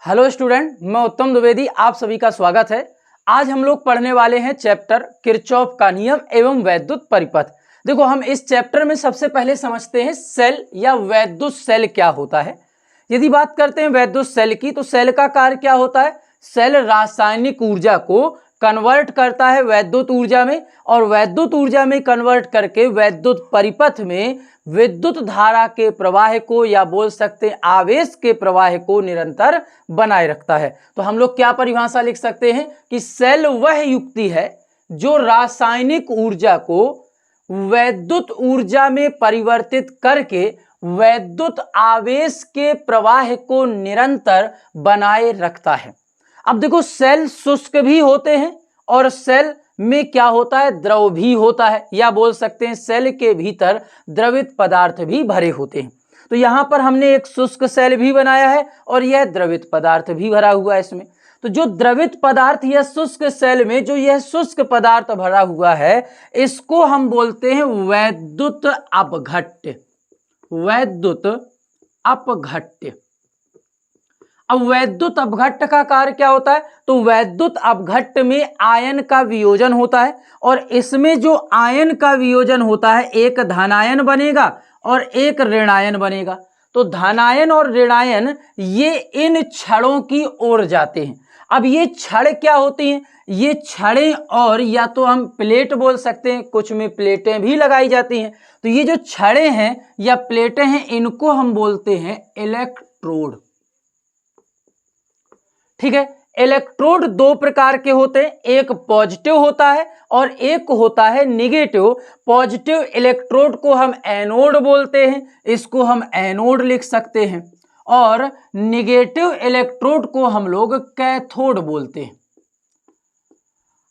Hello student, मैं उत्तम द्विवेदी, आप सभी का स्वागत है। आज हम लोग पढ़ने वाले हैं चैप्टर किरचॉफ का नियम एवं वैद्युत परिपथ। देखो, हम इस चैप्टर में सबसे पहले समझते हैं सेल या वैद्युत सेल क्या होता है। यदि बात करते हैं वैद्युत सेल की, तो सेल का कार्य क्या होता है? सेल रासायनिक ऊर्जा को कन्वर्ट करता है वैद्युत ऊर्जा में, और वैद्युत ऊर्जा में कन्वर्ट करके वैद्युत परिपथ में विद्युत धारा के प्रवाह को, या बोल सकते हैं आवेश के प्रवाह को निरंतर बनाए रखता है। तो हम लोग क्या परिभाषा लिख सकते हैं कि सेल वह युक्ति है जो रासायनिक ऊर्जा को वैद्युत ऊर्जा में परिवर्तित करके वैद्युत आवेश के प्रवाह को निरंतर बनाए रखता है। अब देखो, सेल शुष्क भी होते हैं और सेल में क्या होता है? द्रव भी होता है, या बोल सकते हैं सेल के भीतर द्रवित पदार्थ भी भरे होते हैं। तो यहां पर हमने एक शुष्क सेल भी बनाया है और यह द्रवित पदार्थ भी भरा हुआ है इसमें। तो जो द्रवित पदार्थ या शुष्क सेल में जो यह शुष्क पदार्थ भरा हुआ है, इसको हम बोलते हैं वैद्युत अपघट्य। वैद्युत अपघट्य। अब वैद्युत अपघट्य का कार्य क्या होता है? तो वैद्युत अपघट्य में आयन का वियोजन होता है, और इसमें जो आयन का वियोजन होता है, एक धनायन बनेगा और एक ऋणायन बनेगा। तो धनायन और ऋणायन ये इन छड़ों की ओर जाते हैं। अब ये छड़ क्या होती हैं? ये छड़ें, और या तो हम प्लेट बोल सकते हैं, कुछ में प्लेटें भी लगाई जाती हैं। तो ये जो छड़ें हैं या प्लेटें हैं, इनको हम बोलते हैं इलेक्ट्रोड। ठीक है। इलेक्ट्रोड दो प्रकार के होते हैं, एक पॉजिटिव होता है और एक होता है निगेटिव। पॉजिटिव इलेक्ट्रोड को हम एनोड बोलते हैं, इसको हम एनोड लिख सकते हैं, और निगेटिव इलेक्ट्रोड को हम लोग कैथोड बोलते हैं।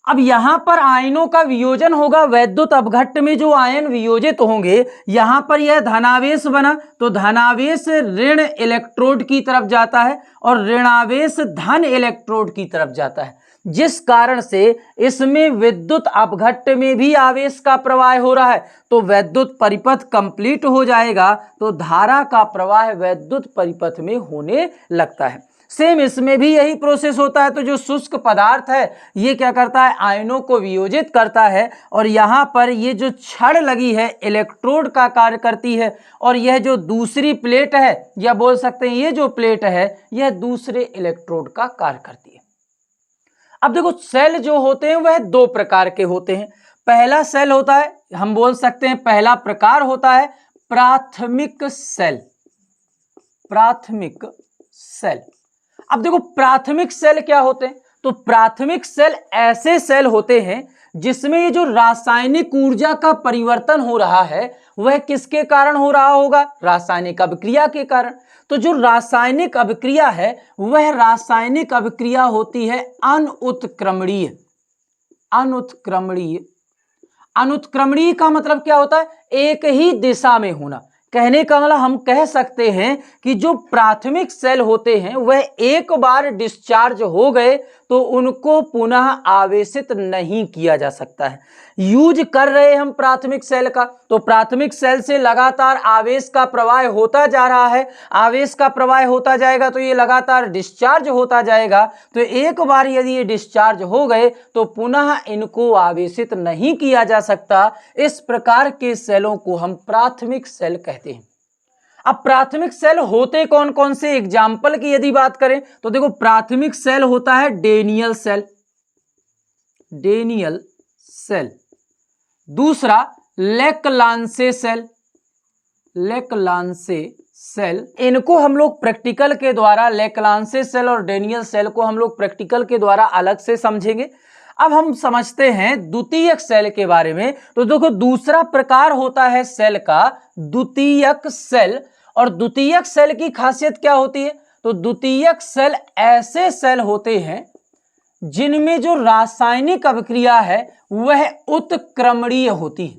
अब यहां पर आयनों का वियोजन होगा। वैद्युत अपघट्य में जो आयन वियोजित होंगे, यहां पर यह धनावेश बना, तो धनावेश ऋण इलेक्ट्रोड की तरफ जाता है और ऋणावेश धन इलेक्ट्रोड की तरफ जाता है, जिस कारण से इसमें विद्युत अपघट्य में भी आवेश का प्रवाह हो रहा है। तो वैद्युत परिपथ कंप्लीट हो जाएगा, तो धारा का प्रवाह वैद्युत परिपथ में होने लगता है। सेम इसमें भी यही प्रोसेस होता है। तो जो शुष्क पदार्थ है, ये क्या करता है? आयनों को वियोजित करता है, और यहां पर ये जो छड़ लगी है इलेक्ट्रोड का कार्य करती है, और यह जो दूसरी प्लेट है, या बोल सकते हैं ये जो प्लेट है, यह दूसरे इलेक्ट्रोड का कार्य करती है। अब देखो, सेल जो होते हैं वह दो प्रकार के होते हैं। पहला सेल होता है, हम बोल सकते हैं पहला प्रकार होता है प्राथमिक सेल। प्राथमिक सेल। अब देखो, प्राथमिक सेल क्या होते हैं? तो प्राथमिक सेल ऐसे सेल होते हैं जिसमें ये जो रासायनिक ऊर्जा का परिवर्तन हो रहा है, वह किसके कारण हो रहा होगा? रासायनिक अभिक्रिया के कारण। तो जो रासायनिक अभिक्रिया है, वह रासायनिक अभिक्रिया होती है अनुत्क्रमणीय। अनुत्क्रमणीय। अनुत्क्रमणीय का मतलब क्या होता है? एक ही दिशा में होना। कहने का मतलब हम कह सकते हैं कि जो प्राथमिक सेल होते हैं, वह एक बार डिस्चार्ज हो गए तो उनको पुनः आवेशित नहीं किया जा सकता है। यूज कर रहे हम प्राथमिक सेल का, तो प्राथमिक सेल से लगातार आवेश का प्रवाह होता जा रहा है। आवेश का प्रवाह होता जाएगा तो ये लगातार डिस्चार्ज होता जाएगा। तो एक बार यदि ये डिस्चार्ज हो गए तो पुनः इनको आवेशित नहीं किया जा सकता। इस प्रकार के सेलों को हम प्राथमिक सेल कहते हैं। अब प्राथमिक सेल होते कौन कौन से? एग्जाम्पल की यदि बात करें तो देखो, प्राथमिक सेल होता है डेनियल सेल। Daniel cell. दूसरा लेक्लांसे सेल। लेक्लांसे सेल। इनको हम लोग प्रैक्टिकल के द्वारा, लेक्लांसे सेल और डेनियल सेल को हम लोग प्रैक्टिकल के द्वारा अलग से समझेंगे। अब हम समझते हैं द्वितीयक सेल के बारे में। तो देखो, दूसरा प्रकार होता है सेल का द्वितीयक सेल। और द्वितीयक सेल की खासियत क्या होती है? तो द्वितीयक सेल ऐसे सेल होते हैं जिनमें जो रासायनिक अभिक्रिया है वह उत्क्रमणीय होती है।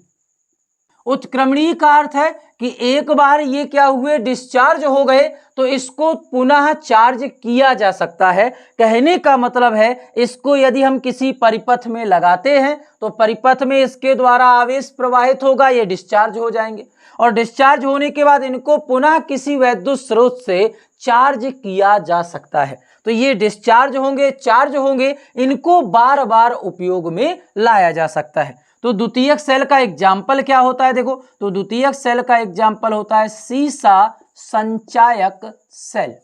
उत्क्रमणीय का अर्थ है कि एक बार ये क्या हुए? डिस्चार्ज हो गए, तो इसको पुनः चार्ज किया जा सकता है। कहने का मतलब है, इसको यदि हम किसी परिपथ में लगाते हैं तो परिपथ में इसके द्वारा आवेश प्रवाहित होगा, ये डिस्चार्ज हो जाएंगे, और डिस्चार्ज होने के बाद इनको पुनः किसी वैद्युत स्रोत से चार्ज किया जा सकता है। तो ये डिस्चार्ज होंगे, चार्ज होंगे, इनको बार बार उपयोग में लाया जा सकता है। तो द्वितीयक सेल का एग्जाम्पल क्या होता है? देखो, तो द्वितीयक सेल का एग्जाम्पल होता है सीसा संचायक सेल।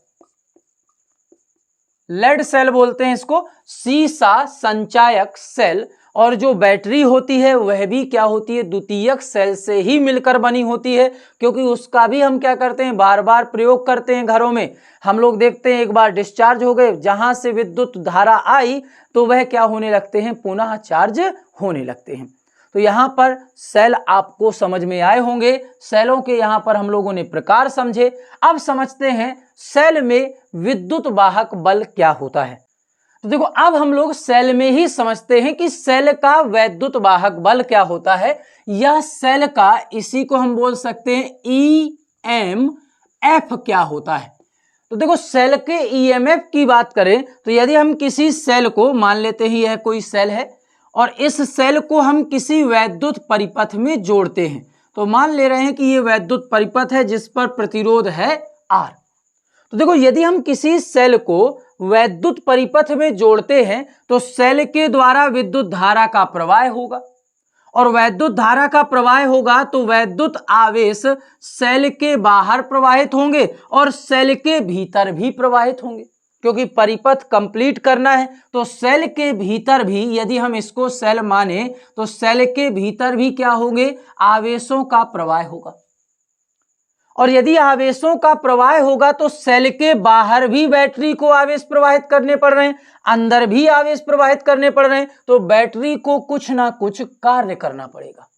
लेड सेल बोलते हैं इसको, सीसा संचायक सेल। और जो बैटरी होती है वह भी क्या होती है? द्वितीयक सेल से ही मिलकर बनी होती है, क्योंकि उसका भी हम क्या करते हैं? बार बार प्रयोग करते हैं घरों में। हम लोग देखते हैं एक बार डिस्चार्ज हो गए, जहां से विद्युत धारा आई तो वह क्या होने लगते हैं? पुनः चार्ज होने लगते हैं। तो यहाँ पर सेल आपको समझ में आए होंगे। सेलों के यहाँ पर हम लोगों ने प्रकार समझे। अब समझते हैं सेल में विद्युत वाहक बल क्या होता है। तो देखो, अब हम लोग सेल में ही समझते हैं कि सेल का वैद्युत वाहक बल क्या होता है, या सेल का, इसी को हम बोल सकते हैं EMF क्या होता है। तो देखो, सेल के EMF की बात करें तो यदि हम किसी सेल को, मान लेते हैं यह कोई सेल है और इस सेल को हम किसी वैद्युत परिपथ में जोड़ते हैं, तो मान ले रहे हैं कि यह वैद्युत परिपथ है जिस पर प्रतिरोध है R। तो देखो, यदि हम किसी सेल को वैद्युत परिपथ में जोड़ते हैं तो सेल के द्वारा विद्युत धारा का प्रवाह होगा, और वैद्युत धारा का प्रवाह होगा तो वैद्युत आवेश सेल के बाहर प्रवाहित होंगे और सेल के भीतर भी प्रवाहित होंगे, क्योंकि परिपथ कंप्लीट करना है। तो सेल के भीतर भी, यदि हम इसको सेल माने तो सेल के भीतर भी क्या होंगे? आवेशों का प्रवाह होगा। और यदि आवेशों का प्रवाह होगा तो सेल के बाहर भी बैटरी को आवेश प्रवाहित करने पड़ रहे हैं, अंदर भी आवेश प्रवाहित करने पड़ रहे हैं, तो बैटरी को कुछ ना कुछ कार्य करना पड़ेगा।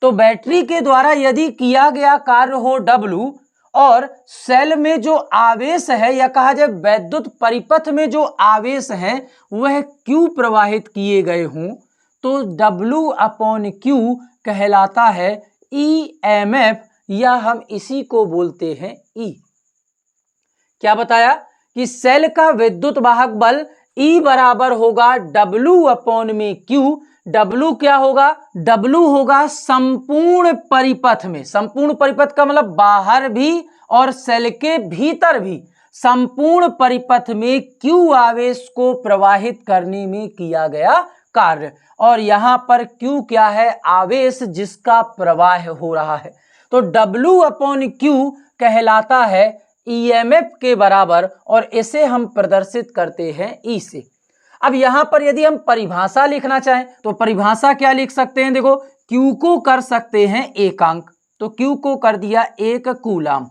तो बैटरी के द्वारा यदि किया गया कार्य हो W, और सेल में जो आवेश है, या कहा जाए वैद्युत परिपथ में जो आवेश है वह Q प्रवाहित किए गए हों, तो W/Q कहलाता है EMF, या हम इसी को बोलते हैं E। क्या बताया कि सेल का विद्युत वाहक बल E बराबर होगा W/Q। W क्या होगा? W होगा संपूर्ण परिपथ में, संपूर्ण परिपथ का मतलब बाहर भी और सेल के भीतर भी, संपूर्ण परिपथ में Q आवेश को प्रवाहित करने में किया गया कार्य। और यहां पर Q क्या है? आवेश जिसका प्रवाह हो रहा है। तो W/Q कहलाता है EMF के बराबर, और इसे हम प्रदर्शित करते हैं E से। अब यहां पर यदि हम परिभाषा लिखना चाहें तो परिभाषा क्या लिख सकते हैं? देखो, Q को कर सकते हैं एकांक, तो Q को कर दिया 1 कूलाम।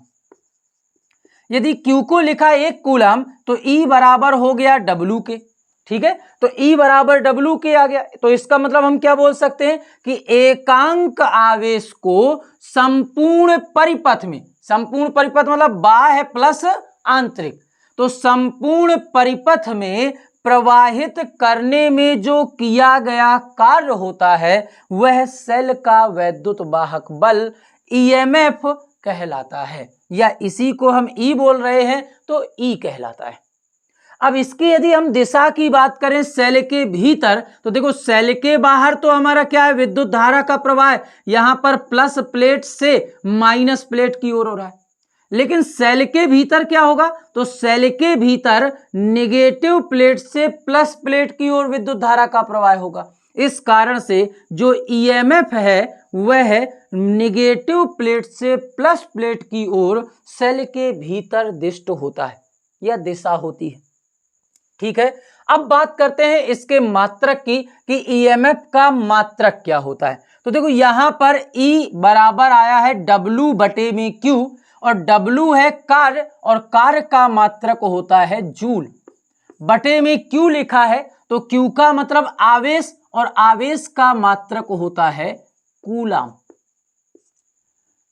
यदि Q को लिखा 1 कूलाम तो E बराबर हो गया W के। ठीक है, तो E बराबर W के आ गया। तो इसका मतलब हम क्या बोल सकते हैं कि एकांक आवेश को संपूर्ण परिपथ में, संपूर्ण परिपथ मतलब बाह्य प्लस आंतरिक, तो संपूर्ण परिपथ में प्रवाहित करने में जो किया गया कार्य होता है वह सेल का वैद्युत वाहक बल EMF कहलाता है, या इसी को हम E बोल रहे हैं तो E कहलाता है। अब इसकी यदि हम दिशा की बात करें सेल के भीतर, तो देखो सेल के बाहर तो हमारा क्या है? विद्युत धारा का प्रवाह यहां पर प्लस प्लेट से माइनस प्लेट की ओर हो रहा है। लेकिन सेल के भीतर क्या होगा? तो सेल के भीतर नेगेटिव प्लेट से प्लस प्लेट की ओर विद्युत धारा का प्रवाह होगा। इस कारण से जो EMF है वह नेगेटिव प्लेट से प्लस प्लेट की ओर सेल के भीतर दिष्ट होता है, यह दिशा होती है। ठीक है, अब बात करते हैं इसके मात्रक की कि EMF का मात्रक क्या होता है। तो देखो यहां पर E बराबर आया है W/Q, और W है कार्य, और कार्य का मात्रक होता है जूल। बटे में Q लिखा है तो Q का मतलब आवेश, और आवेश का मात्रक होता है कूलाम।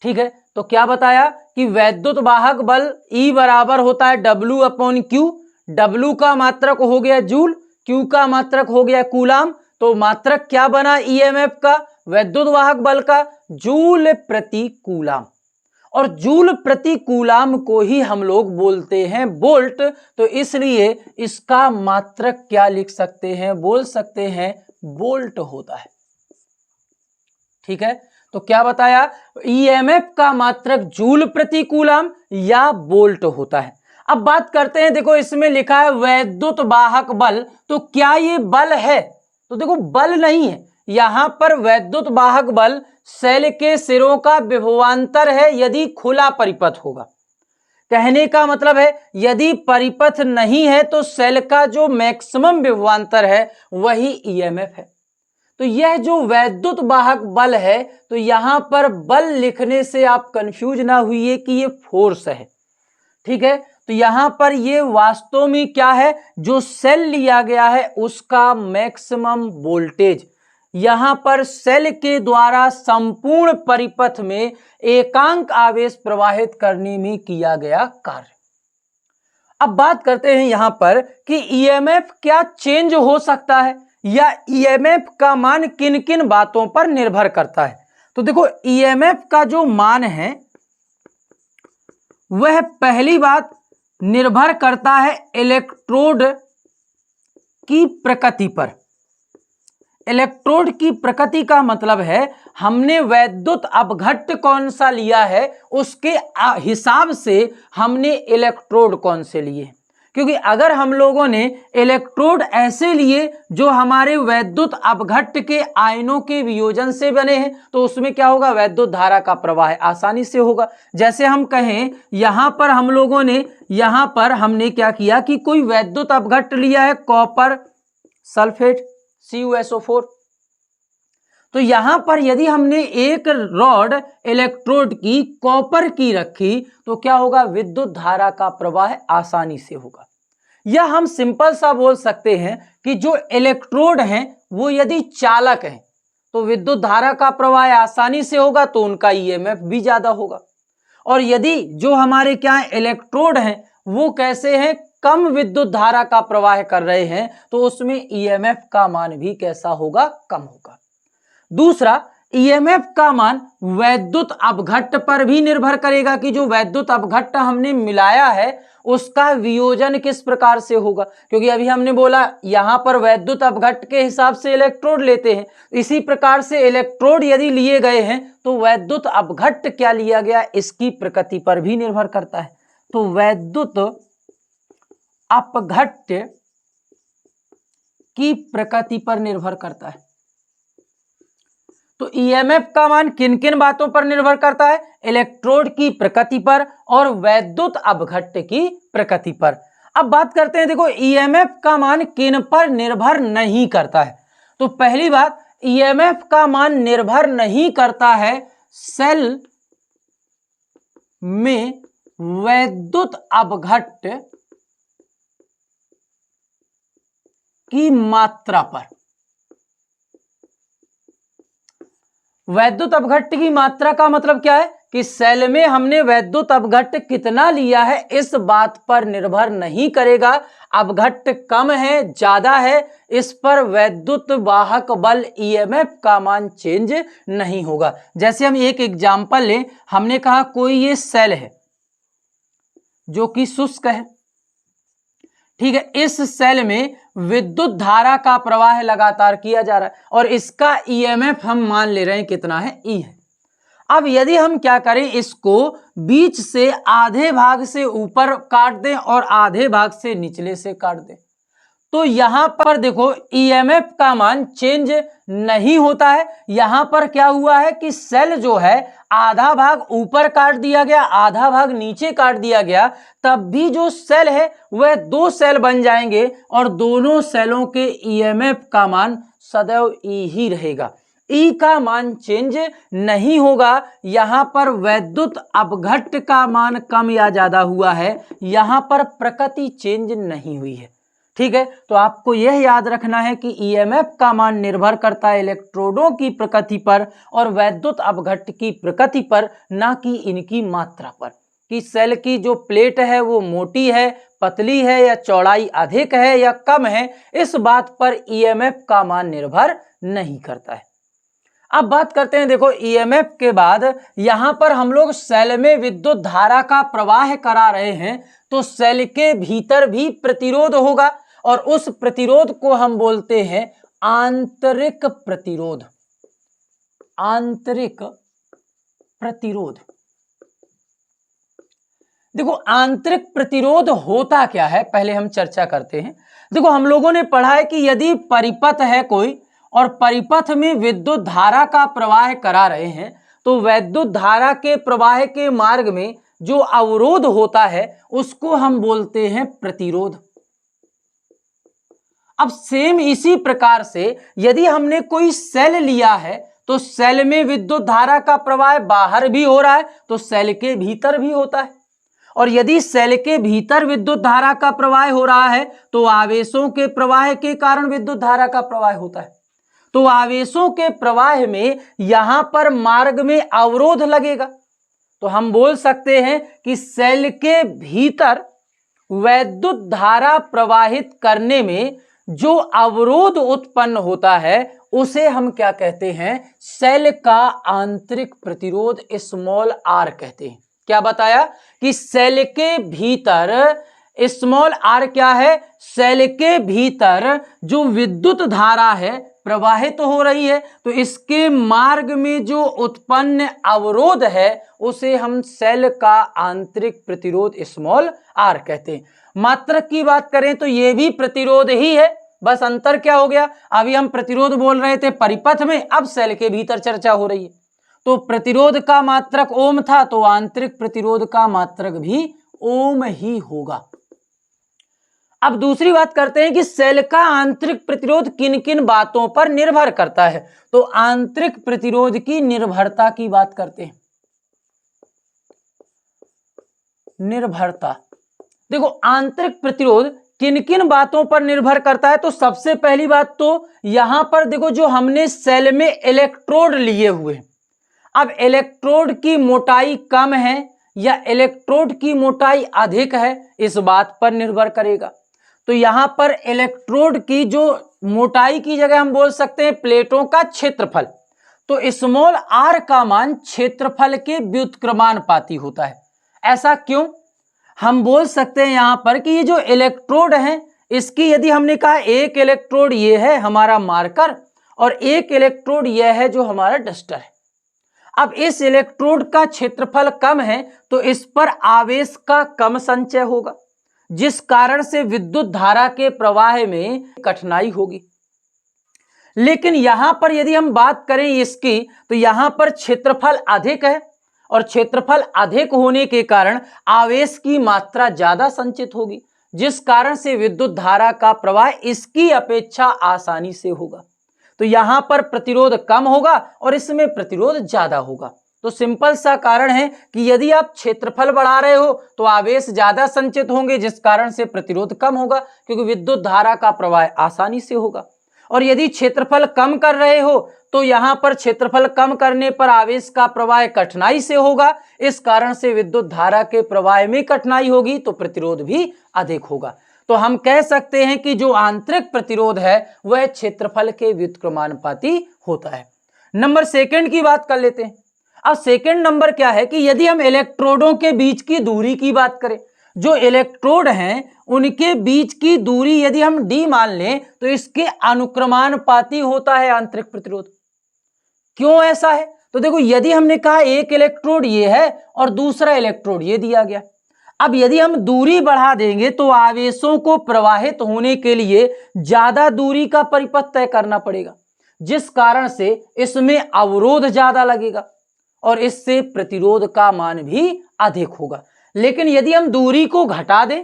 ठीक है, तो क्या बताया कि वैद्युत वाहक बल E बराबर होता है W/Q। W का मात्रक हो गया जूल, Q का मात्रक हो गया कूलाम। तो मात्रक क्या बना EMF का? वैद्युत वाहक बल का जूल प्रति कूलाम, और जूल प्रति कूलाम को ही हम लोग बोलते हैं वोल्ट। तो इसलिए इसका मात्रक क्या लिख सकते हैं? बोल सकते हैं वोल्ट होता है। ठीक है, तो क्या बताया? EMF का मात्रक जूल प्रति कूलाम या वोल्ट होता है। अब बात करते हैं, देखो इसमें लिखा है वैद्युत वाहक बल, तो क्या ये बल है? तो देखो बल नहीं है, यहां पर वैद्युत वाहक बल सेल के सिरों का विभवांतर है यदि खुला परिपथ होगा। कहने का मतलब है यदि परिपथ नहीं है तो सेल का जो मैक्सिमम विभवांतर है वही ईएमएफ है। तो यह जो वैद्युत वाहक बल है, तो यहां पर बल लिखने से आप कंफ्यूज ना हुई कि ये फोर्स है, ठीक है। तो यहां पर ये वास्तव में क्या है, जो सेल लिया गया है उसका मैक्सिमम वोल्टेज, यहां पर सेल के द्वारा संपूर्ण परिपथ में एकांक आवेश प्रवाहित करने में किया गया कार्य। अब बात करते हैं यहां पर कि ईएमएफ क्या चेंज हो सकता है या ईएमएफ का मान किन किन बातों पर निर्भर करता है। तो देखो ईएमएफ का जो मान है वह पहली बात निर्भर करता है इलेक्ट्रोड की प्रकृति पर। इलेक्ट्रोड की प्रकृति का मतलब है हमने वैद्युत अपघट्ट कौन सा लिया है उसके हिसाब से हमने इलेक्ट्रोड कौन से लिए, क्योंकि अगर हम लोगों ने इलेक्ट्रोड ऐसे लिए जो हमारे वैद्युत अपघट्ट के आयनों के वियोजन से बने हैं तो उसमें क्या होगा, वैद्युत धारा का प्रवाह आसानी से होगा। जैसे हम कहें यहां पर हम लोगों ने यहां पर हमने क्या किया कि कोई वैद्युत अपघट्ट लिया है कॉपर सल्फेट CuSO4, तो यहां पर यदि हमने एक रॉड इलेक्ट्रोड की कॉपर की रखी तो क्या होगा, विद्युत धारा का प्रवाह आसानी से होगा। या हम सिंपल सा बोल सकते हैं कि जो इलेक्ट्रोड हैं वो यदि चालक हैं तो विद्युत धारा का प्रवाह आसानी से होगा तो उनका ईएमएफ भी ज्यादा होगा। और यदि जो हमारे क्या है इलेक्ट्रोड हैं वो कैसे हैं, कम विद्युत धारा का प्रवाह कर रहे हैं तो उसमें ईएमएफ का मान भी कैसा होगा, कम होगा। दूसरा, ईएमएफ का मान वैद्युत अपघट्ट पर भी निर्भर करेगा कि जो वैद्युत अपघट्ट हमने मिलाया है उसका वियोजन किस प्रकार से होगा, क्योंकि अभी हमने बोला यहां पर वैद्युत अपघट्ट के हिसाब से इलेक्ट्रोड लेते हैं, इसी प्रकार से इलेक्ट्रोड यदि लिए गए हैं तो वैद्युत अपघट्ट क्या लिया गया इसकी प्रकृति पर भी निर्भर करता है। तो वैद्युत अपघट्ट की प्रकृति पर निर्भर करता है। तो ईएमएफ का मान किन किन बातों पर निर्भर करता है, इलेक्ट्रोड की प्रकृति पर और वैद्युत अपघट्ट की प्रकृति पर। अब बात करते हैं, देखो ईएमएफ का मान किन पर निर्भर नहीं करता है। तो पहली बात, ईएमएफ का मान निर्भर नहीं करता है सेल में वैद्युत अपघट्ट की मात्रा पर। वैद्युत अपघट्ट की मात्रा का मतलब क्या है कि सेल में हमने वैद्युत अपघट्ट कितना लिया है इस बात पर निर्भर नहीं करेगा। अपघट्ट कम है ज्यादा है इस पर वैद्युत वाहक बल ईएमएफ का मान चेंज नहीं होगा। जैसे हम एक एग्जांपल लें, हमने कहा कोई ये सेल है जो कि शुष्क है, ठीक है। इस सेल में विद्युत धारा का प्रवाह लगातार किया जा रहा है और इसका ईएमएफ हम मान ले रहे हैं कितना है, ई है। अब यदि हम क्या करें, इसको बीच से आधे भाग से ऊपर काट दें और आधे भाग से निचले से काट दें तो यहां पर देखो ईएमएफ का मान चेंज नहीं होता है। यहां पर क्या हुआ है कि सेल जो है आधा भाग ऊपर काट दिया गया, आधा भाग नीचे काट दिया गया, तब भी जो सेल है वह दो सेल बन जाएंगे और दोनों सेलों के ईएमएफ का मान सदैव ई ही रहेगा, ई का मान चेंज नहीं होगा। यहां पर वैद्युत अपघट्ट का मान कम या ज्यादा हुआ है, यहां पर प्रकृति चेंज नहीं हुई है, ठीक है। तो आपको यह याद रखना है कि ईएमएफ का मान निर्भर करता है इलेक्ट्रोडों की प्रकृति पर और वैद्युत अपघट्ट की प्रकृति पर, ना कि इनकी मात्रा पर, कि सेल की जो प्लेट है वो मोटी है, पतली है या चौड़ाई अधिक है या कम है, इस बात पर ईएमएफ का मान निर्भर नहीं करता है। अब बात करते हैं, देखो ईएमएफ के बाद यहां पर हम लोग सेल में विद्युत धारा का प्रवाह करा रहे हैं तो सेल के भीतर भी प्रतिरोध होगा और उस प्रतिरोध को हम बोलते हैं आंतरिक प्रतिरोध। आंतरिक प्रतिरोध देखो आंतरिक प्रतिरोध होता क्या है पहले हम चर्चा करते हैं। देखो हम लोगों ने पढ़ा है कि यदि परिपथ है कोई और परिपथ में विद्युत धारा का प्रवाह करा रहे हैं तो वैद्युत धारा के प्रवाह के मार्ग में जो अवरोध होता है उसको हम बोलते हैं प्रतिरोध। अब सेम इसी प्रकार से यदि हमने कोई सेल लिया है तो सेल में विद्युत धारा का प्रवाह बाहर भी हो रहा है तो सेल के भीतर भी होता है, और यदि सेल के भीतर विद्युत धारा का प्रवाह हो रहा है तो आवेशों के प्रवाह के कारण विद्युत धारा का प्रवाह होता है। तो आवेशों के प्रवाह में यहां पर मार्ग में अवरोध लगेगा, तो हम बोल सकते हैं कि सेल के भीतर वैद्युत धारा प्रवाहित करने में जो अवरोध उत्पन्न होता है उसे हम क्या कहते हैं, सेल का आंतरिक प्रतिरोध स्मॉल आर कहते हैं। क्या बताया कि सेल के भीतर स्मॉल आर क्या है, सेल के भीतर जो विद्युत धारा है प्रवाहित तो हो रही है तो इसके मार्ग में जो उत्पन्न अवरोध है उसे हम सेल का आंतरिक प्रतिरोध स्मॉल आर कहते हैं। मात्रक की बात करें तो यह भी प्रतिरोध ही है, बस अंतर क्या हो गया, अभी हम प्रतिरोध बोल रहे थे परिपथ में, अब सेल के भीतर चर्चा हो रही है। तो प्रतिरोध का मात्रक ओम था तो आंतरिक प्रतिरोध का मात्रक भी ओम ही होगा। अब दूसरी बात करते हैं कि सेल का आंतरिक प्रतिरोध किन किन बातों पर निर्भर करता है, तो आंतरिक प्रतिरोध की निर्भरता की बात करते हैं। निर्भरता, देखो आंतरिक प्रतिरोध किन किन बातों पर निर्भर करता है, तो सबसे पहली बात तो यहां पर देखो जो हमने सेल में इलेक्ट्रोड लिए हुए, अब इलेक्ट्रोड की मोटाई कम है या इलेक्ट्रोड की मोटाई अधिक है इस बात पर निर्भर करेगा। तो यहां पर इलेक्ट्रोड की जो मोटाई की जगह हम बोल सकते हैं प्लेटों का क्षेत्रफल, तो स्मॉल आर का मान क्षेत्रफल के व्युत्क्रमानुपाती होता है। ऐसा क्यों, हम बोल सकते हैं यहां पर कि ये जो इलेक्ट्रोड है इसकी यदि हमने कहा एक इलेक्ट्रोड ये है हमारा मार्कर और एक इलेक्ट्रोड यह है जो हमारा डस्टर है। अब इस इलेक्ट्रोड का क्षेत्रफल कम है तो इस पर आवेश का कम संचय होगा जिस कारण से विद्युत धारा के प्रवाह में कठिनाई होगी। लेकिन यहां पर यदि हम बात करें इसकी तो यहां पर क्षेत्रफल अधिक है और क्षेत्रफल अधिक होने के कारण आवेश की मात्रा ज्यादा संचित होगी जिस कारण से विद्युत धारा का प्रवाह इसकी अपेक्षा आसानी से होगा। तो यहां पर प्रतिरोध कम होगा और इसमें प्रतिरोध ज्यादा होगा। तो सिंपल सा कारण है कि यदि आप क्षेत्रफल बढ़ा रहे हो तो आवेश ज्यादा संचित होंगे जिस कारण से प्रतिरोध कम होगा क्योंकि विद्युत धारा का प्रवाह आसानी से होगा, और यदि क्षेत्रफल कम कर रहे हो तो यहां पर क्षेत्रफल कम करने पर आवेश का प्रवाह कठिनाई से होगा, इस कारण से विद्युत धारा के प्रवाह में कठिनाई होगी तो प्रतिरोध भी अधिक होगा। तो हम कह सकते हैं कि जो आंतरिक प्रतिरोध है वह क्षेत्रफल के व्युत्क्रमानुपाती होता है। नंबर सेकंड की बात कर लेते हैं। अब सेकंड नंबर क्या है कि यदि हम इलेक्ट्रोडों के बीच की दूरी की बात करें, जो इलेक्ट्रोड हैं उनके बीच की दूरी यदि हम d मान लें तो इसके अनुक्रमानुपाती होता है आंतरिक प्रतिरोध। क्यों ऐसा है, तो देखो यदि हमने कहा एक इलेक्ट्रोड ये है और दूसरा इलेक्ट्रोड ये दिया गया, अब यदि हम दूरी बढ़ा देंगे तो आवेशों को प्रवाहित होने के लिए ज्यादा दूरी का परिपथ तय करना पड़ेगा जिस कारण से इसमें अवरोध ज्यादा लगेगा और इससे प्रतिरोध का मान भी अधिक होगा। लेकिन यदि हम दूरी को घटा दें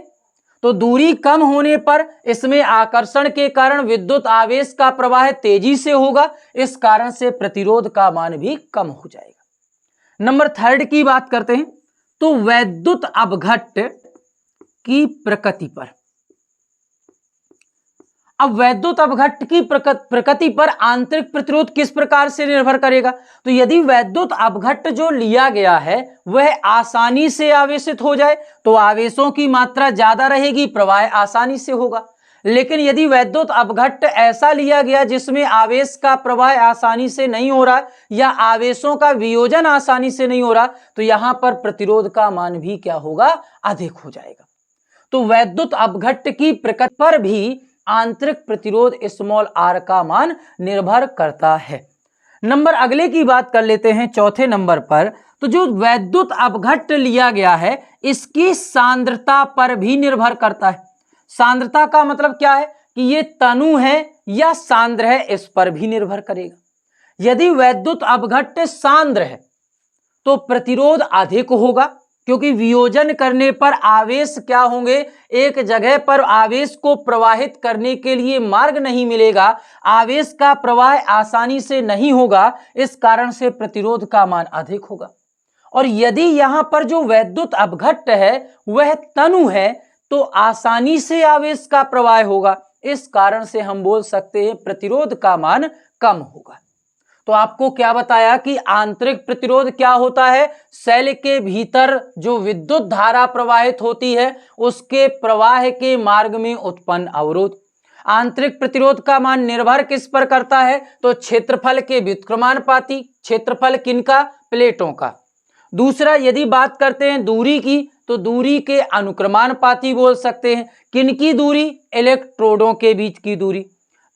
तो दूरी कम होने पर इसमें आकर्षण के कारण विद्युत आवेश का प्रवाह तेजी से होगा, इस कारण से प्रतिरोध का मान भी कम हो जाएगा। नंबर थर्ड की बात करते हैं तो वैद्युत अपघट्ट की प्रकृति पर। अब वैद्युत अपघट्ट की प्रकृति पर आंतरिक प्रतिरोध किस प्रकार से निर्भर करेगा, तो यदि वैद्युत अपघट्ट जो लिया गया है वह आसानी से आवेशित हो जाए तो आवेशों की मात्रा ज्यादा रहेगी, प्रवाह आसानी से होगा। लेकिन यदि वैद्युत अपघट्ट ऐसा लिया गया जिसमें आवेश का प्रवाह आसानी से नहीं हो रहा या आवेशों का वियोजन आसानी से नहीं हो रहा तो यहां पर प्रतिरोध का मान भी क्या होगा, अधिक हो जाएगा। तो वैद्युत अपघट्ट की प्रकृति पर भी आंतरिक प्रतिरोध स्मॉल आर का मान निर्भर करता है। नंबर अगले की बात कर लेते हैं चौथे नंबर पर, तो जो वैद्युत अपघट्ट लिया गया है इसकी सांद्रता पर भी निर्भर करता है। सांद्रता का मतलब क्या है कि ये तनु है या सांद्र है, इस पर भी निर्भर करेगा। यदि वैद्युत अपघट्ट सांद्र है तो प्रतिरोध अधिक होगा, क्योंकि वियोजन करने पर आवेश क्या होंगे, एक जगह पर आवेश को प्रवाहित करने के लिए मार्ग नहीं मिलेगा, आवेश का प्रवाह आसानी से नहीं होगा, इस कारण से प्रतिरोध का मान अधिक होगा। और यदि यहां पर जो वैद्युत अपघट्ट है वह तनु है तो आसानी से आवेश का प्रवाह होगा, इस कारण से हम बोल सकते हैं प्रतिरोध का मान कम होगा। तो आपको क्या बताया कि आंतरिक प्रतिरोध क्या होता है, सेल के भीतर जो विद्युत धारा प्रवाहित होती है उसके प्रवाह के मार्ग में उत्पन्न अवरोध। आंतरिक प्रतिरोध का मान निर्भर किस पर करता है, तो क्षेत्रफल के व्युत्क्रमानुपाती। क्षेत्रफल किनका, प्लेटों का। दूसरा यदि बात करते हैं दूरी की, तो दूरी के अनुक्रमानुपाती बोल सकते हैं। किनकी दूरी, इलेक्ट्रोडों के बीच की दूरी।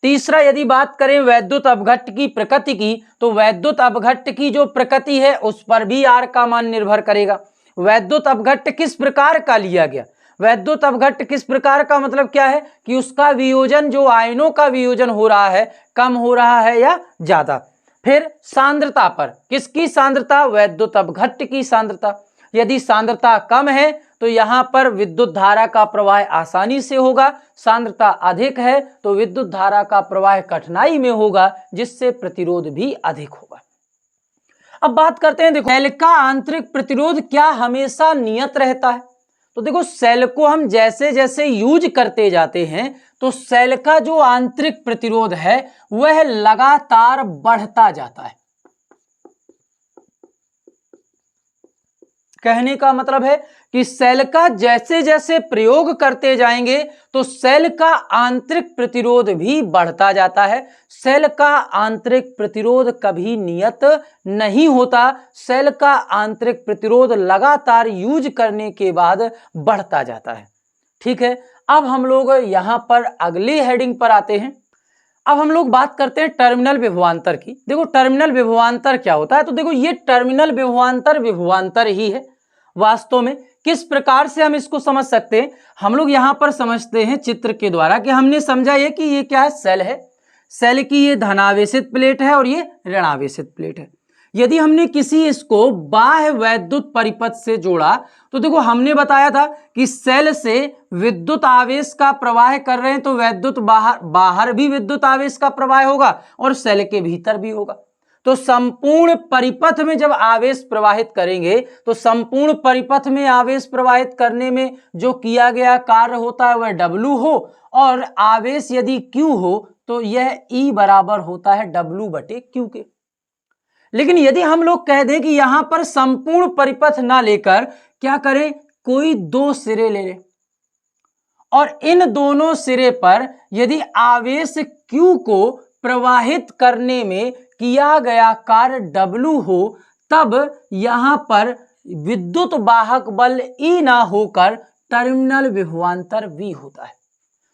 तीसरा यदि बात करें वैद्युत अपघट्ट की प्रकृति की, तो वैद्युत अपघट्ट की जो प्रकृति है उस पर भी आर का मान निर्भर करेगा। वैद्युत अपघट्ट किस प्रकार का लिया गया, वैद्युत अपघट्ट किस प्रकार का मतलब क्या है कि उसका वियोजन, जो आयनों का वियोजन हो रहा है, कम हो रहा है या ज्यादा। फिर सांद्रता पर, किसकी सांद्रता, वैद्युत अपघट्ट की सांद्रता। यदि सांद्रता कम है तो यहां पर विद्युत धारा का प्रवाह आसानी से होगा, सांद्रता अधिक है तो विद्युत धारा का प्रवाह कठिनाई में होगा, जिससे प्रतिरोध भी अधिक होगा। अब बात करते हैं, देखो सेल का आंतरिक प्रतिरोध क्या हमेशा नियत रहता है। तो देखो सेल को हम जैसे जैसे यूज करते जाते हैं तो सेल का जो आंतरिक प्रतिरोध है वह लगातार बढ़ता जाता है। कहने का मतलब है कि सेल का जैसे जैसे प्रयोग करते जाएंगे तो सेल का आंतरिक प्रतिरोध भी बढ़ता जाता है। सेल का आंतरिक प्रतिरोध कभी नियत नहीं होता, सेल का आंतरिक प्रतिरोध लगातार यूज करने के बाद बढ़ता जाता है। ठीक है, अब हम लोग यहां पर अगली हेडिंग पर आते हैं। अब हम लोग बात करते हैं टर्मिनल विभवांतर की। देखो टर्मिनल विभवांतर क्या होता है, तो देखो ये टर्मिनल विभवांतर ही है वास्तव में। किस प्रकार से हम इसको समझ सकते हैं, हम लोग यहां पर समझते हैं चित्र के द्वारा कि हमने समझा ये कि ये क्या है, सेल है। सेल की ये धनावेशित प्लेट है और ये ऋणावेशित प्लेट है। यदि हमने किसी इसको बाह्य वैद्युत परिपथ से जोड़ा तो देखो हमने बताया था कि सेल से विद्युत आवेश का प्रवाह कर रहे हैं तो वैद्युत बाहर भी विद्युत आवेश का प्रवाह होगा और सेल के भीतर भी होगा। तो संपूर्ण परिपथ में जब आवेश प्रवाहित करेंगे तो संपूर्ण परिपथ में आवेश प्रवाहित करने में जो किया गया कार्य होता है वह W हो, और आवेश यदि Q हो तो यह E बराबर होता है W बटे Q के। लेकिन यदि हम लोग कह दें कि यहां पर संपूर्ण परिपथ ना लेकर क्या करें, कोई दो सिरे ले लें और इन दोनों सिरे पर यदि आवेश Q को प्रवाहित करने में किया गया कार्य W हो, तब यहां पर विद्युत वाहक बल E ना होकर टर्मिनल विभवांतर V होता है।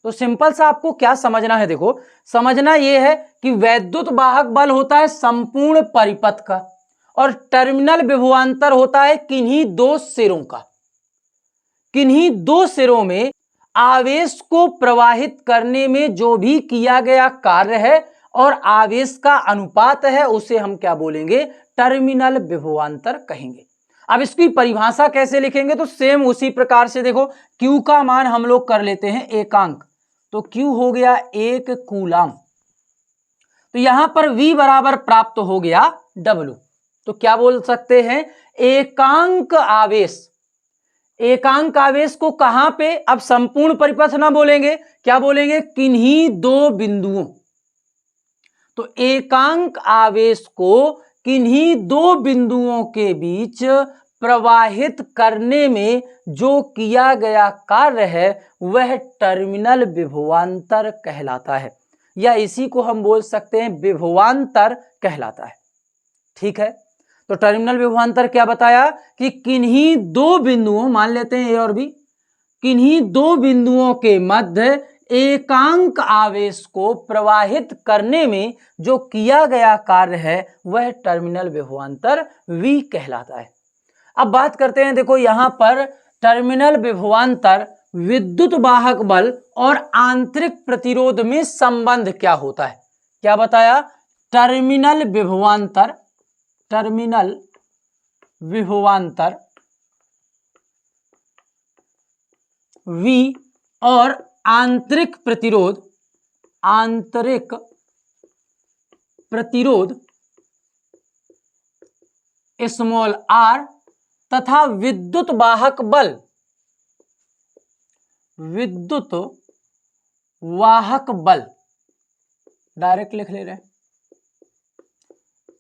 तो सिंपल सा आपको क्या समझना है, देखो समझना यह है कि वैद्युत वाहक बल होता है संपूर्ण परिपथ का और टर्मिनल विभवांतर होता है किन्हीं दो सिरों का। किन्हीं दो सिरों में आवेश को प्रवाहित करने में जो भी किया गया कार्य है और आवेश का अनुपात है उसे हम क्या बोलेंगे, टर्मिनल विभवांतर कहेंगे। अब इसकी परिभाषा कैसे लिखेंगे, तो सेम उसी प्रकार से देखो Q का मान हम लोग कर लेते हैं एकांक, तो Q हो गया 1 कूलाम। तो यहां पर V बराबर प्राप्त हो गया W। तो क्या बोल सकते हैं, एकांक आवेश। एकांक आवेश को कहां पे, अब संपूर्ण परिपथ ना बोलेंगे, क्या बोलेंगे, किन्हीं दो बिंदुओं। तो एकांक आवेश को किन्हीं दो बिंदुओं के बीच प्रवाहित करने में जो किया गया कार्य है वह टर्मिनल विभवांतर कहलाता है, या इसी को हम बोल सकते हैं विभवांतर कहलाता है। ठीक है, तो टर्मिनल विभवांतर क्या बताया कि किन्हीं दो बिंदुओं, मान लेते हैं ए और बी, किन्हीं दो बिंदुओं के मध्य एकांक आवेश को प्रवाहित करने में जो किया गया कार्य है वह टर्मिनल विभवांतर V कहलाता है। अब बात करते हैं, देखो यहां पर टर्मिनल विभवांतर, विद्युत वाहक बल और आंतरिक प्रतिरोध में संबंध क्या होता है। क्या बताया, टर्मिनल विभवांतर, टर्मिनल विभवांतर V और आंतरिक प्रतिरोध, आंतरिक प्रतिरोध स्मॉल r तथा विद्युत वाहक बल, विद्युत वाहक बल डायरेक्ट लिख ले रहे हैं,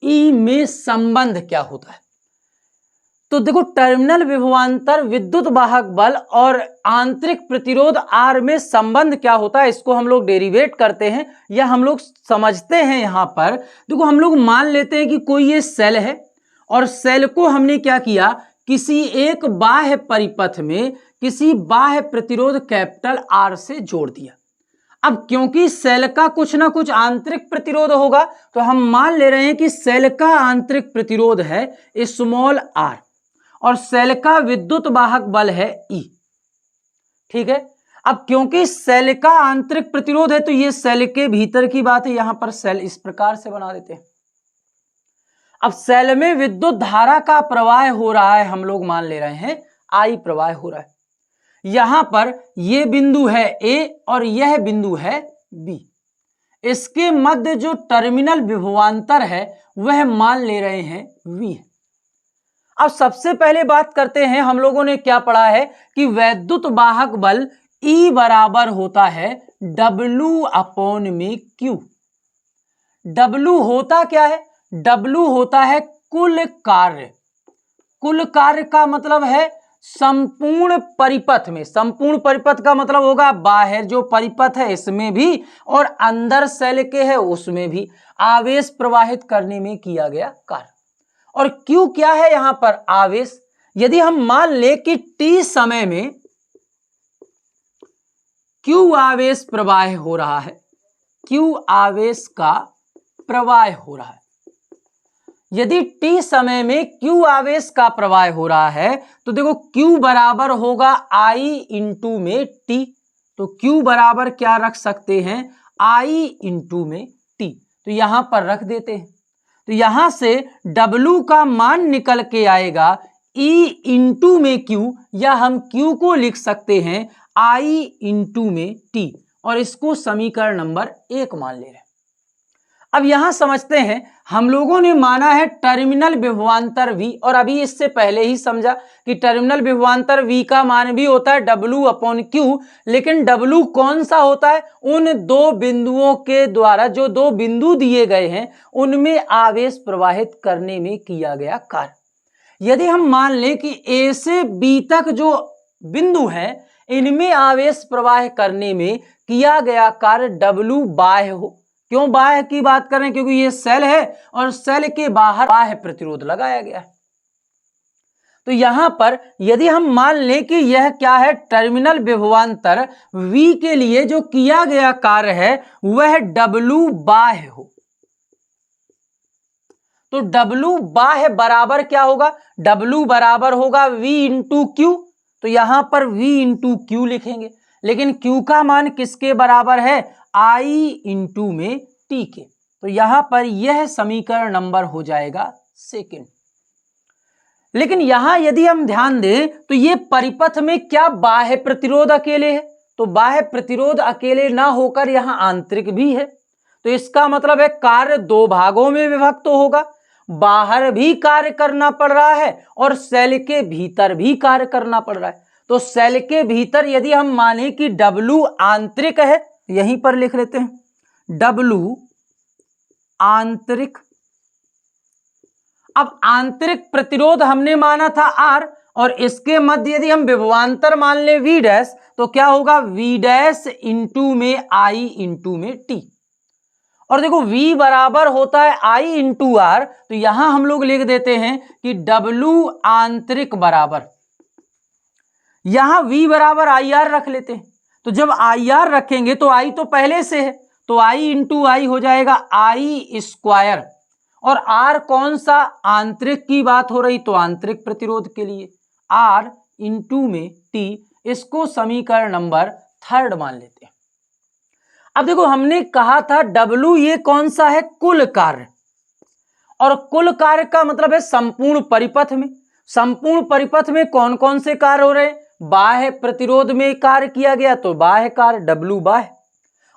ई में संबंध क्या होता है। तो देखो टर्मिनल विभवांतर, विद्युत वाहक बल और आंतरिक प्रतिरोध R में संबंध क्या होता है, इसको हम लोग डेरिवेट करते हैं या हम लोग समझते हैं। यहां पर देखो हम लोग मान लेते हैं कि कोई ये सेल है और सेल को हमने क्या किया, किसी एक बाह्य परिपथ में किसी बाह्य प्रतिरोध कैपिटल R से जोड़ दिया। अब क्योंकि सेल का कुछ ना कुछ आंतरिक प्रतिरोध होगा, तो हम मान ले रहे हैं कि सेल का आंतरिक प्रतिरोध है स्मॉल r और सेल का विद्युत वाहक बल है E। ठीक है, अब क्योंकि सेल का आंतरिक प्रतिरोध है तो ये सेल के भीतर की बात है। यहां पर सेल इस प्रकार से बना देते हैं। अब सेल में विद्युत धारा का प्रवाह हो रहा है, हम लोग मान ले रहे हैं I प्रवाह हो रहा है। यहां पर यह बिंदु है A और यह बिंदु है B। इसके मध्य जो टर्मिनल विभवांतर है वह मान ले रहे हैं V। अब सबसे पहले बात करते हैं, हम लोगों ने क्या पढ़ा है कि वैद्युत वाहक बल E बराबर होता है W अपॉन में Q। W होता क्या है, W होता है कुल कार्य। कुल कार्य का मतलब है संपूर्ण परिपथ में, संपूर्ण परिपथ का मतलब होगा बाहर जो परिपथ है इसमें भी और अंदर सेल के है उसमें भी आवेश प्रवाहित करने में किया गया कार्य। और Q क्या है, यहां पर आवेश। यदि हम मान ले कि T समय में Q आवेश प्रवाह हो रहा है, Q आवेश का प्रवाह हो रहा है, यदि T समय में Q आवेश का प्रवाह हो रहा है तो देखो Q बराबर होगा I इंटू में T। तो Q बराबर क्या रख सकते हैं, I इंटू में T। तो यहां पर रख देते हैं, तो यहां से W का मान निकल के आएगा E इंटू में Q, या हम Q को लिख सकते हैं I इंटू में T और इसको समीकरण नंबर 1 मान ले रहे हैं। अब यहां समझते हैं, हम लोगों ने माना है टर्मिनल विभवांतर V और अभी इससे पहले ही समझा कि टर्मिनल विभवांतर V का मान भी होता है W अपॉन Q। लेकिन W कौन सा होता है, उन दो बिंदुओं के द्वारा, जो दो बिंदु दिए गए हैं उनमें आवेश प्रवाहित करने में किया गया कार्य। यदि हम मान लें कि A से B तक जो बिंदु है इनमें आवेश प्रवाह करने में किया गया कार्य W बाह्य हो। क्यों बाह्य की बात करें, क्योंकि ये सेल है और सेल के बाहर बाह्य प्रतिरोध लगाया गया है। तो यहां पर यदि हम मान लें कि यह क्या है, टर्मिनल विभवांतर V के लिए जो किया गया कार्य है वह W बाह्य हो, तो W बाह्य बराबर क्या होगा, W बराबर होगा V इंटू Q। तो यहां पर V इंटू Q लिखेंगे, लेकिन Q का मान किसके बराबर है, I इंटू में T के। तो यहां पर यह समीकरण नंबर हो जाएगा 2। लेकिन यहां यदि हम ध्यान दें तो ये परिपथ में क्या बाह्य प्रतिरोध अकेले है, तो बाह्य प्रतिरोध अकेले ना होकर यहां आंतरिक भी है। तो इसका मतलब है कार्य दो भागों में विभक्त होगा, बाहर भी कार्य करना पड़ रहा है और सेल के भीतर भी कार्य करना पड़ रहा है। तो सेल के भीतर यदि हम माने कि W आंतरिक है, यहीं पर लिख लेते हैं W आंतरिक। अब आंतरिक प्रतिरोध हमने माना था R और इसके मध्य यदि हम विभवांतर मान ले V डैश, तो क्या होगा V डैश इंटू में I इंटू में T। और देखो V बराबर होता है I इंटू R, तो यहां हम लोग लिख देते हैं कि W आंतरिक बराबर, यहां V बराबर IR रख लेते हैं। तो जब IR रखेंगे तो I तो पहले से है, तो I इंटू I हो जाएगा I स्क्वायर और R कौन सा, आंतरिक की बात हो रही तो आंतरिक प्रतिरोध के लिए R इंटू में T, इसको समीकरण नंबर 3 मान लेते हैं। अब देखो हमने कहा था W ये कौन सा है, कुल कार्य, और कुल कार्य का मतलब है संपूर्ण परिपथ में। संपूर्ण परिपथ में कौन कौन से कार्य हो रहे हैं, बाह्य प्रतिरोध में कार्य किया गया तो बाह्य कार्य W बाह्य,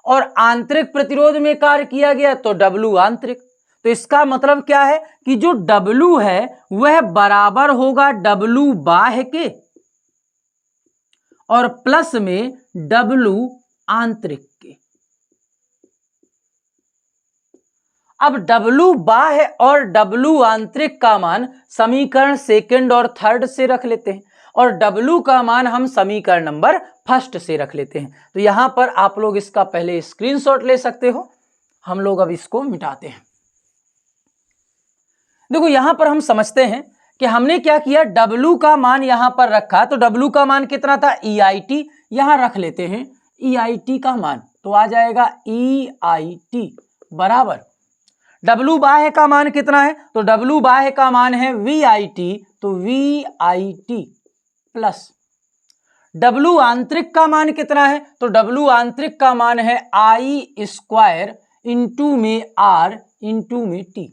और आंतरिक प्रतिरोध में कार्य किया गया तो W आंतरिक। तो इसका मतलब क्या है कि जो W है वह बराबर होगा W बाह्य के और प्लस में W आंतरिक के। अब W बाह्य और W आंतरिक का मान समीकरण सेकंड और थर्ड से रख लेते हैं, और W का मान हम समीकरण नंबर फर्स्ट से रख लेते हैं। तो यहां पर आप लोग इसका पहले स्क्रीनशॉट ले सकते हो। हम लोग अब इसको मिटाते हैं। देखो यहां पर हम समझते हैं कि हमने क्या किया, W का मान यहां पर रखा, तो W का मान कितना था, EIT, यहां रख लेते हैं EIT का मान, तो आ जाएगा EIT बराबर W बाह्य का मान कितना है, तो W बाह्य का मान है VIT, तो VIT प्लस W आंतरिक का मान कितना है, तो W आंतरिक का मान है I स्क्वायर इंटू में R इंटू में T।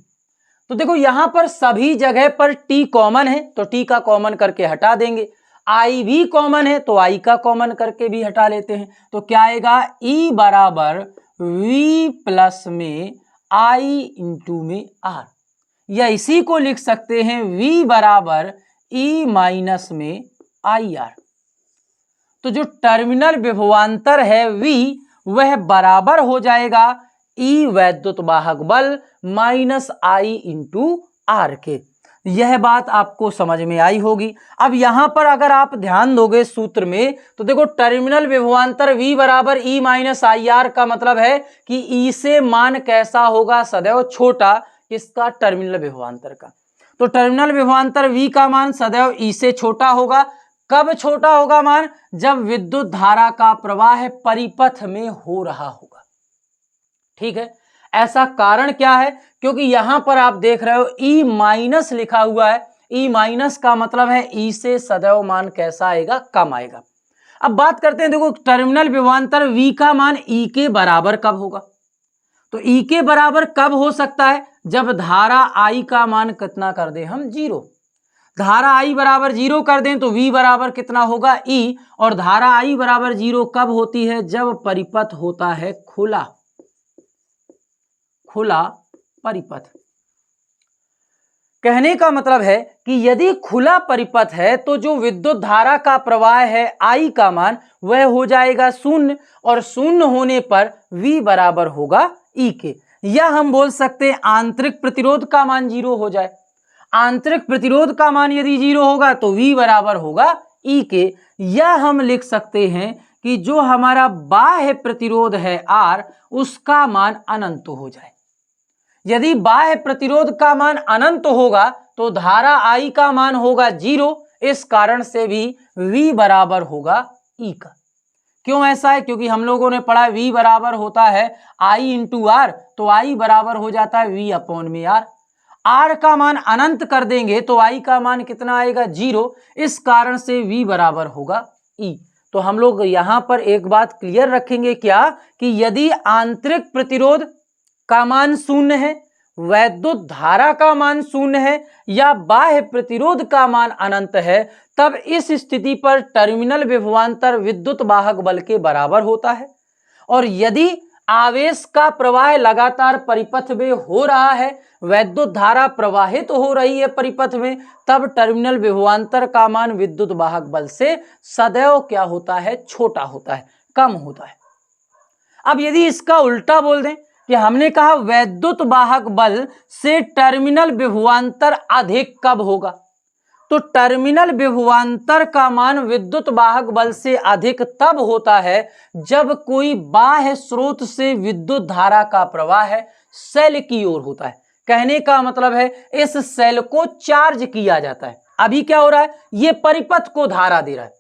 तो देखो यहां पर सभी जगह पर T कॉमन है तो T का कॉमन करके हटा देंगे, I भी कॉमन है तो I का कॉमन करके भी हटा लेते हैं। तो क्या आएगा, E बराबर V प्लस में I इंटू में R, या इसी को लिख सकते हैं V बराबर E माइनस में IR। तो जो टर्मिनल विभवांतर है V वह बराबर हो जाएगा E वैद्युत वाहक बल माइनस I इंटू R के। यह बात आपको समझ में आई होगी। अब यहां पर अगर आप ध्यान दोगे सूत्र में तो देखो टर्मिनल विभवांतर V बराबर E माइनस IR का मतलब है कि E से मान कैसा होगा, सदैव छोटा, किसका, टर्मिनल विभवांतर का। तो टर्मिनल विभवांतर V का मान सदैव E से छोटा होगा। कब छोटा होगा मान, जब विद्युत धारा का प्रवाह परिपथ में हो रहा होगा। ठीक है, ऐसा कारण क्या है, क्योंकि यहां पर आप देख रहे हो E माइनस लिखा हुआ है, E माइनस का मतलब है E से सदैव मान कैसा आएगा, कम आएगा। अब बात करते हैं, देखो टर्मिनल विभवांतर V का मान E के बराबर कब होगा, तो E के बराबर कब हो सकता है, जब धारा I का मान कितना कर दें हम, 0। धारा I बराबर 0 कर दें तो V बराबर कितना होगा, E, और धारा I बराबर 0 कब होती है, जब परिपथ होता है खुला, खुला परिपथ। कहने का मतलब है कि यदि खुला परिपथ है तो जो विद्युत धारा का प्रवाह है I का मान वह हो जाएगा 0, और 0 होने पर V बराबर होगा E के, या हम बोल सकते हैं आंतरिक प्रतिरोध का मान 0 हो जाए। आंतरिक प्रतिरोध का मान यदि 0 होगा तो V बराबर होगा E के, या हम लिख सकते हैं कि जो हमारा बाह्य प्रतिरोध है R उसका मान अनंत हो जाए। यदि बाह्य प्रतिरोध का मान अनंत होगा तो धारा I का मान होगा 0, इस कारण से भी V बराबर होगा E का। क्यों ऐसा है, क्योंकि हम लोगों ने पढ़ा V बराबर होता है I इंटू R, तो I बराबर हो जाता है V अपॉन में R। R का मान अनंत कर देंगे तो I का मान कितना आएगा, 0, इस कारण से V बराबर होगा E। तो हम लोग यहां पर एक बात क्लियर रखेंगे क्या, कि यदि आंतरिक प्रतिरोध का मान 0 है, वैद्युत धारा का मान 0 है, या बाह्य प्रतिरोध का मान अनंत है, तब इस स्थिति पर टर्मिनल विभवांतर विद्युत वाहक बल के बराबर होता है। और यदि आवेश का प्रवाह लगातार परिपथ में हो रहा है, वैद्युत धारा प्रवाहित हो रही है परिपथ में, तब टर्मिनल विभवांतर का मान विद्युत वाहक बल से सदैव क्या होता है, छोटा होता है, कम होता है। अब यदि इसका उल्टा बोल दें कि हमने कहा वैद्युत वाहक बल से टर्मिनल विभवांतर अधिक कब होगा, तो टर्मिनल विभवांतर का मान विद्युत वाहक बल से अधिक तब होता है जब कोई बाह्य स्रोत से विद्युत धारा का प्रवाह सेल की ओर होता है। कहने का मतलब है इस सेल को चार्ज किया जाता है। अभी क्या हो रहा है, ये परिपथ को धारा दे रहा है,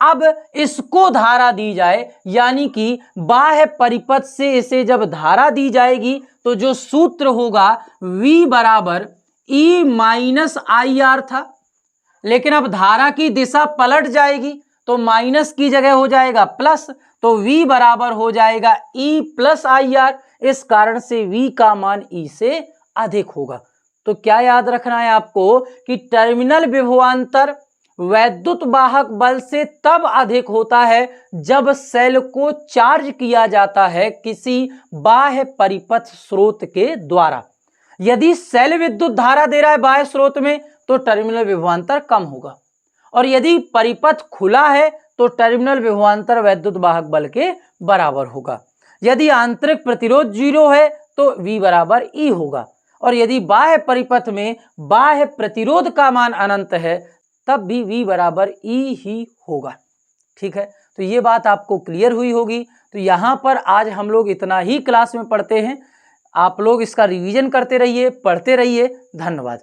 अब इसको धारा दी जाए, यानी कि बाह्य परिपथ से इसे जब धारा दी जाएगी तो जो सूत्र होगा V बराबर E माइनस आई आर था, लेकिन अब धारा की दिशा पलट जाएगी तो माइनस की जगह हो जाएगा प्लस, तो V बराबर हो जाएगा E प्लस आई आर। इस कारण से V का मान E से अधिक होगा। तो क्या याद रखना है आपको कि टर्मिनल विभवांतर वैद्युत वाहक बल से तब अधिक होता है जब सेल को चार्ज किया जाता है किसी बाह्य परिपथ स्रोत के द्वारा। यदि सेल विद्युत धारा दे रहा है बाह्य स्रोत में तो टर्मिनल विभवांतर कम होगा, और यदि परिपथ खुला है तो टर्मिनल विभवांतर वैद्युत वाहक बल के बराबर होगा। यदि आंतरिक प्रतिरोध 0 है तो V बराबर E होगा, और यदि बाह्य परिपथ में बाह्य प्रतिरोध का मान अनंत है तब भी V बराबर E ही होगा। ठीक है, तो ये बात आपको क्लियर हुई होगी। तो यहाँ पर आज हम लोग इतना ही क्लास में पढ़ते हैं। आप लोग इसका रिवीजन करते रहिए, पढ़ते रहिए। धन्यवाद।